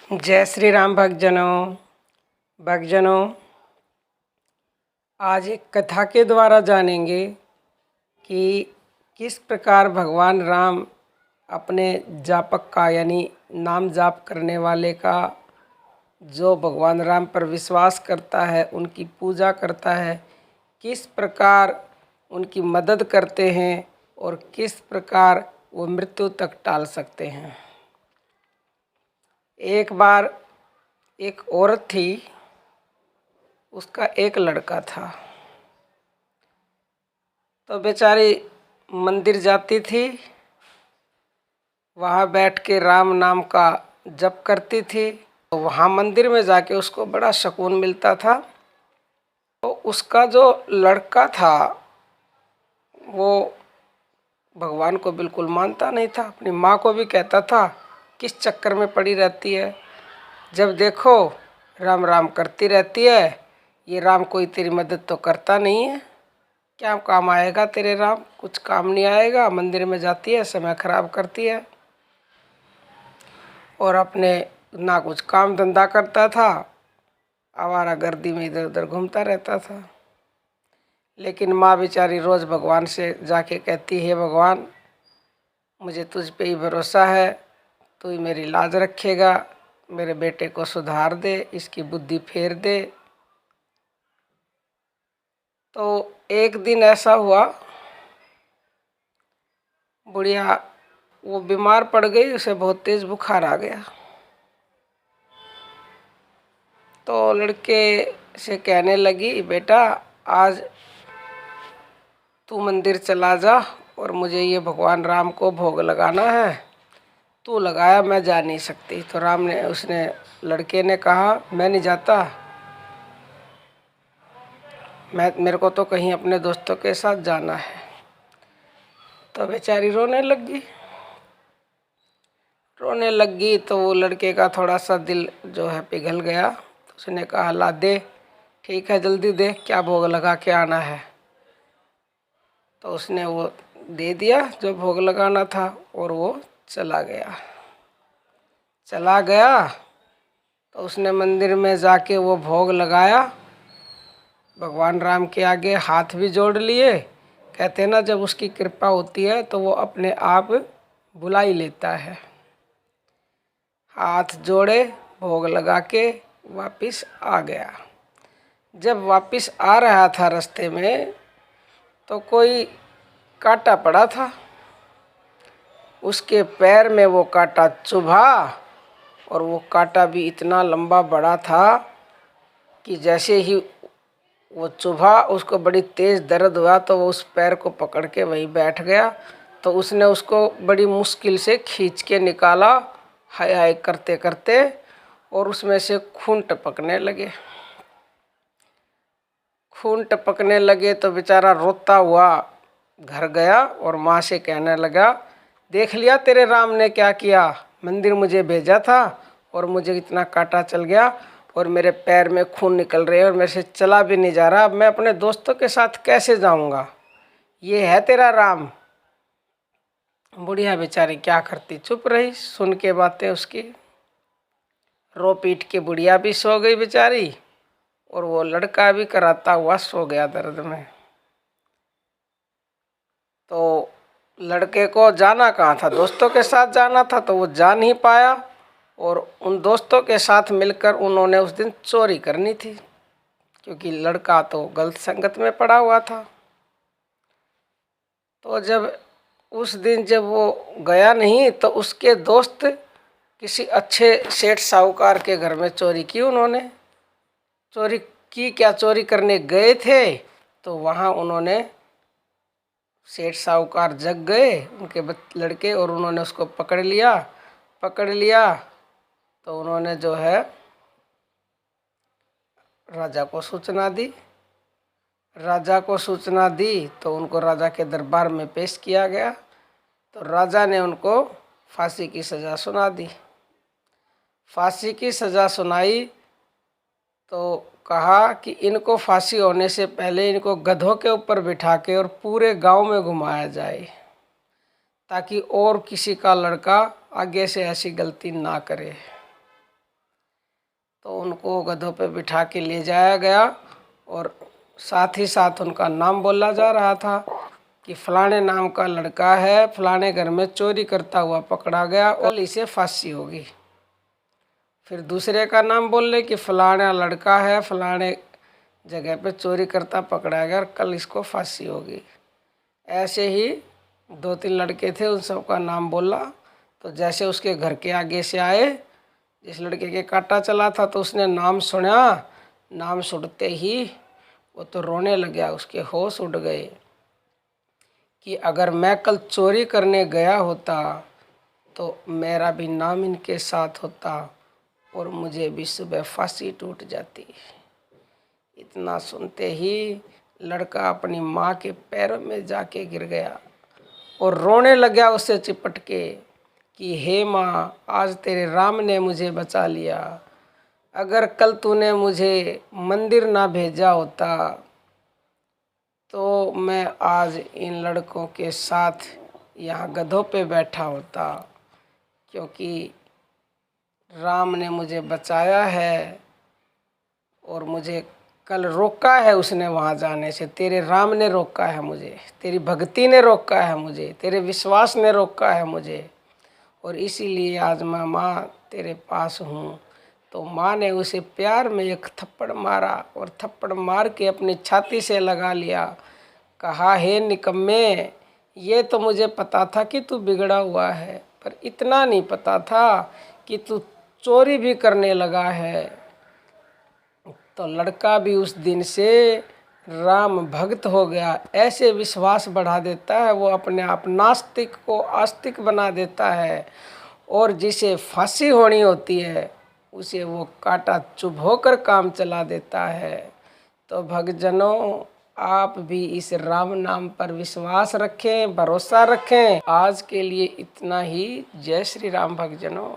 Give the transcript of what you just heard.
जय श्री राम भक्तजनों, आज एक कथा के द्वारा जानेंगे कि किस प्रकार भगवान राम अपने जापक का यानी नाम जाप करने वाले का जो भगवान राम पर विश्वास करता है, उनकी पूजा करता है, किस प्रकार उनकी मदद करते हैं और किस प्रकार वो मृत्यु तक टाल सकते हैं। एक बार एक औरत थी, उसका एक लड़का था। तो बेचारी मंदिर जाती थी, वहाँ बैठ के राम नाम का जप करती थी। तो वहाँ मंदिर में जाके उसको बड़ा सुकून मिलता था। तो उसका जो लड़का था वो भगवान को बिल्कुल मानता नहीं था। अपनी माँ को भी कहता था, किस चक्कर में पड़ी रहती है, जब देखो राम राम करती रहती है। ये राम कोई तेरी मदद तो करता नहीं है, क्या काम आएगा तेरे राम, कुछ काम नहीं आएगा। मंदिर में जाती है, समय खराब करती है और अपने ना कुछ काम धंधा करता था, आवारागर्दी में इधर उधर घूमता रहता था। लेकिन माँ बेचारी रोज़ भगवान से जाके कहती है, भगवान मुझे तुझ पे ही भरोसा है, तू ही मेरी लाज रखेगा, मेरे बेटे को सुधार दे, इसकी बुद्धि फेर दे। तो एक दिन ऐसा हुआ, बुढ़िया वो बीमार पड़ गई, उसे बहुत तेज बुखार आ गया। तो लड़के से कहने लगी, बेटा आज तू मंदिर चला जा और मुझे ये भगवान राम को भोग लगाना है, तू लगाया, मैं जा नहीं सकती। तो लड़के ने कहा, मैं नहीं जाता, मेरे को तो कहीं अपने दोस्तों के साथ जाना है। तो बेचारी रोने लग गई। तो वो लड़के का थोड़ा सा दिल जो है पिघल गया। तो उसने कहा, ला दे, ठीक है जल्दी दे, क्या भोग लगा के आना है। तो उसने वो दे दिया जो भोग लगाना था और वो चला गया। तो उसने मंदिर में जाके वो भोग लगाया, भगवान राम के आगे हाथ भी जोड़ लिए। कहते ना, जब उसकी कृपा होती है तो वो अपने आप बुला ही लेता है। हाथ जोड़े, भोग लगा के वापिस आ गया। जब वापिस आ रहा था रास्ते में तो कोई कांटा पड़ा था, उसके पैर में वो कांटा चुभा और वो कांटा भी इतना लंबा बड़ा था कि जैसे ही वो चुभा उसको बड़ी तेज़ दर्द हुआ। तो वो उस पैर को पकड़ के वहीं बैठ गया। तो उसने उसको बड़ी मुश्किल से खींच के निकाला, हाय हाय करते करते, और उसमें से खून टपकने लगे। तो बेचारा रोता हुआ घर गया और माँ से कहने लगा, देख लिया तेरे राम ने क्या किया, मंदिर मुझे भेजा था और मुझे इतना कांटा चल गया और मेरे पैर में खून निकल रहे और मेरे से चला भी नहीं जा रहा। अब मैं अपने दोस्तों के साथ कैसे जाऊंगा, ये है तेरा राम। बुढ़िया बेचारी क्या करती, चुप रही। सुन के बातें उसकी, रो पीट के बुढ़िया भी सो गई बेचारी और वो लड़का भी कराता हुआ सो गया दर्द में। तो लड़के को जाना कहाँ था, दोस्तों के साथ जाना था, तो वो जा नहीं पाया और उन दोस्तों के साथ मिलकर उन्होंने उस दिन चोरी करनी थी, क्योंकि लड़का तो गलत संगत में पड़ा हुआ था। तो उस दिन जब वो गया नहीं तो उसके दोस्त किसी अच्छे सेठ साहूकार के घर में चोरी की। उन्होंने चोरी की क्या, चोरी करने गए थे तो वहाँ उन्होंने, सेठ साहूकार जग गए उनके लड़के, और उन्होंने उसको पकड़ लिया। तो उन्होंने जो है राजा को सूचना दी। तो उनको राजा के दरबार में पेश किया गया। तो राजा ने उनको फांसी की सज़ा सुनाई। तो कहा कि इनको फांसी होने से पहले इनको गधों के ऊपर बिठा के और पूरे गांव में घुमाया जाए, ताकि और किसी का लड़का आगे से ऐसी गलती ना करे। तो उनको गधों पे बिठा के ले जाया गया और साथ ही साथ उनका नाम बोला जा रहा था कि फलाने नाम का लड़का है, फलाने घर में चोरी करता हुआ पकड़ा गया और इसे फांसी होगी। फिर दूसरे का नाम बोल ले कि फलाना लड़का है, फलाने जगह पे चोरी करता पकड़ा गया और कल इसको फांसी होगी। ऐसे ही 2-3 लड़के थे, उन सब का नाम बोला। तो जैसे उसके घर के आगे से आए, जिस लड़के के काटा चला था तो उसने नाम सुना। नाम सुनते ही वो तो रोने लग गया, उसके होश उड़ गए कि अगर मैं कल चोरी करने गया होता तो मेरा भी नाम इनके साथ होता और मुझे भी सुबह फांसी टूट जाती। इतना सुनते ही लड़का अपनी माँ के पैरों में जाके गिर गया और रोने लग गया उससे चिपट के कि हे माँ, आज तेरे राम ने मुझे बचा लिया। अगर कल तूने मुझे मंदिर ना भेजा होता तो मैं आज इन लड़कों के साथ यहाँ गधों पे बैठा होता, क्योंकि राम ने मुझे बचाया है और मुझे कल रोका है उसने वहाँ जाने से। तेरे राम ने रोका है मुझे, तेरी भक्ति ने रोका है मुझे, तेरे विश्वास ने रोका है मुझे, और इसीलिए आज मैं माँ तेरे पास हूँ। तो माँ ने उसे प्यार में एक थप्पड़ मारा और थप्पड़ मार के अपनी छाती से लगा लिया। कहा, हे निकम्मे, ये तो मुझे पता था कि तू बिगड़ा हुआ है, पर इतना नहीं पता था कि तू चोरी भी करने लगा है। तो लड़का भी उस दिन से राम भक्त हो गया। ऐसे विश्वास बढ़ा देता है वो, अपने आप नास्तिक को आस्तिक बना देता है, और जिसे फांसी होनी होती है उसे वो कांटा चुभ होकर काम चला देता है। तो भक्तजनों, आप भी इस राम नाम पर विश्वास रखें, भरोसा रखें। आज के लिए इतना ही। जय श्री राम भक्तजनों।